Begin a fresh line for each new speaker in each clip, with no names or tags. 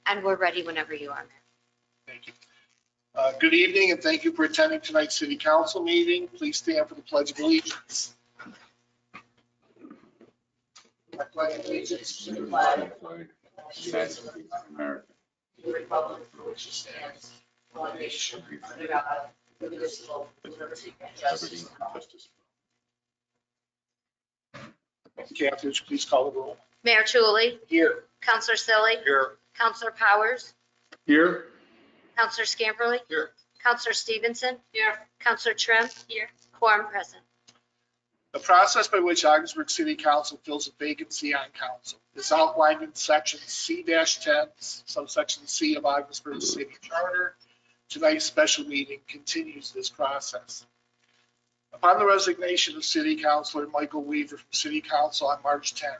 And we're ready whenever you are.
Thank you. Good evening, and thank you for attending tonight's city council meeting. Please stand for the pledge of allegiance. I pledge allegiance to the flag of the United States of America, to the republic for which it stands, one nation, under God, indivisible, with liberty and justice for all. Kathy, would you please call the roll?
Mayor Tulley,
Here.
Counselor Silly,
Here.
Counselor Powers,
Here.
Counselor Scamperly.
Here.
Counselor Stevenson. Here. Counselor Trim. Here. Quorum present.
The process by which Ogdensburg City Council fills a vacancy on council is outlined in section C-10, subsection C of Ogdensburg City Charter. Tonight's special meeting continues this process. Upon the resignation of City Councilor Michael Weaver from City Council on March 10th,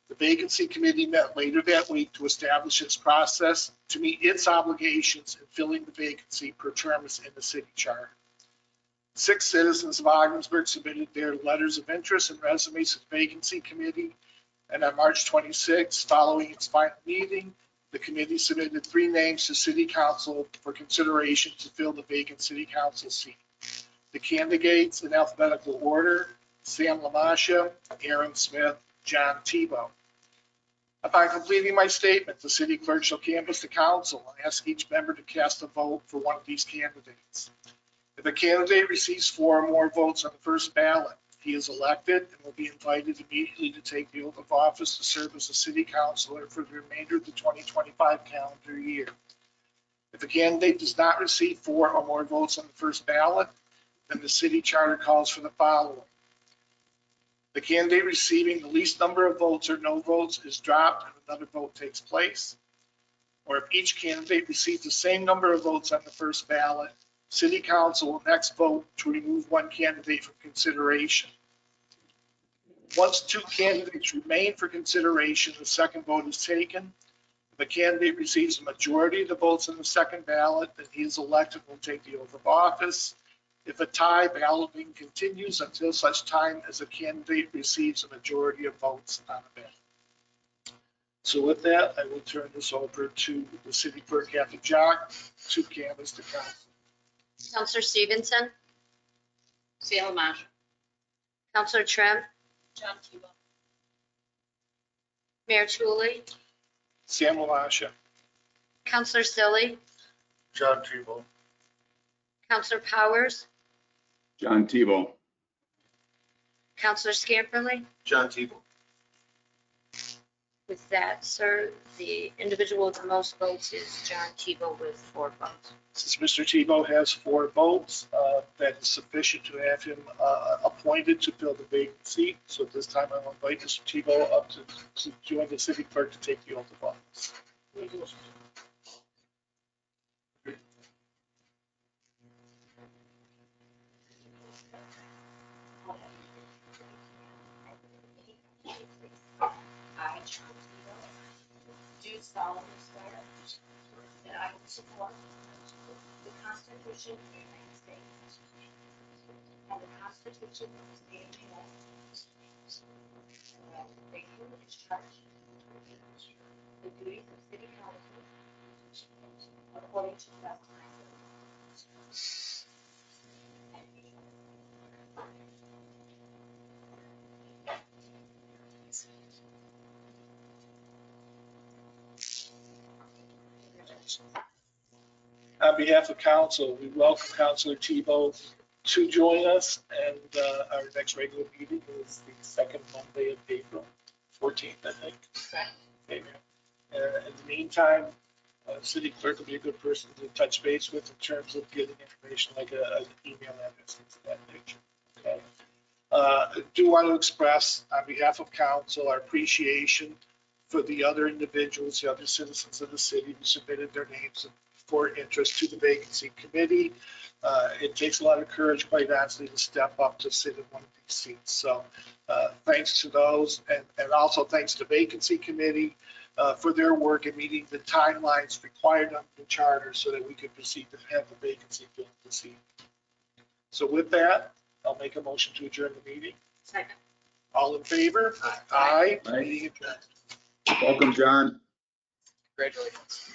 the vacancy committee met later that week to establish its process to meet its obligations in filling the vacancy per terms in the city charter. 6 citizens of Ogdensburg submitted their letters of interest and resumes to the vacancy committee. And on March 26th, following its final meeting, the committee submitted 3 names to City Council for consideration to fill the vacant City Council seat. The candidates in alphabetical order: Sam Lamasha, Aaron Smith, John Tebow. Upon completing my statement, the city clerk shall canvass the council and ask each member to cast a vote for one of these candidates. If a candidate receives 4 or more votes on the first ballot, he is elected and will be invited immediately to take the oath of office to serve as a city councilor for the remainder of the 2025 calendar year. If a candidate does not receive 4 or more votes on the first ballot, then the city charter calls for the following. The candidate receiving the least number of votes or no votes is dropped and another vote takes place. Or if each candidate receives the same number of votes on the first ballot, City Council will next vote to remove one candidate from consideration. Once 2 candidates remain for consideration, the second vote is taken. If a candidate receives a majority of the votes on the second ballot, then he is elected and will take the oath of office. If a tie, balloting continues until such time as a candidate receives a majority of votes on the ballot. So with that, I will turn this over to the city clerk, Kathy Jock, to canvass the council.
Counselor Stevenson.
Sam Lamasha.
Counselor Trim.
John Tebow.
Mayor Tulley.
Sam Lamasha.
Counselor Silly.
John Tebow.
Counselor Powers.
John Tebow.
Counselor Scamperly.
John Tebow.
With that, sir, the individual with the most votes is John Tebow with 4 votes.
Since Mr. Tebow has 4 votes, that is sufficient to have him appointed to fill the vacant seat. So at this time, I will invite Mr. Tebow up to join the city clerk to take the oath of office.
I, John Tebow, do solemnly swear that I will support the Constitution of the United States and the Constitution of the State of New York, and that I will faithfully discharge the duties of city council according to the best of my ability.
On behalf of council, we welcome Councilor Tebow to join us, and our next regular meeting is the second Monday of April, 14th, I think. Amen. In the meantime, city clerk will be a good person to touch base with in terms of getting information like an email address, things of that nature. Okay. I do want to express on behalf of council our appreciation for the other individuals, the other citizens of the city who submitted their names for interest to the vacancy committee. It takes a lot of courage, quite honestly, to step up to sit in one of these seats. So thanks to those, and also thanks to the vacancy committee for their work in meeting the timelines required under the charter so that we could proceed to have the vacancy filled this evening. So with that, I'll make a motion to adjourn the meeting.
Second.
All in favor? Aye.
Aye.
Meeting adjourned.
Welcome, John.
Congratulations.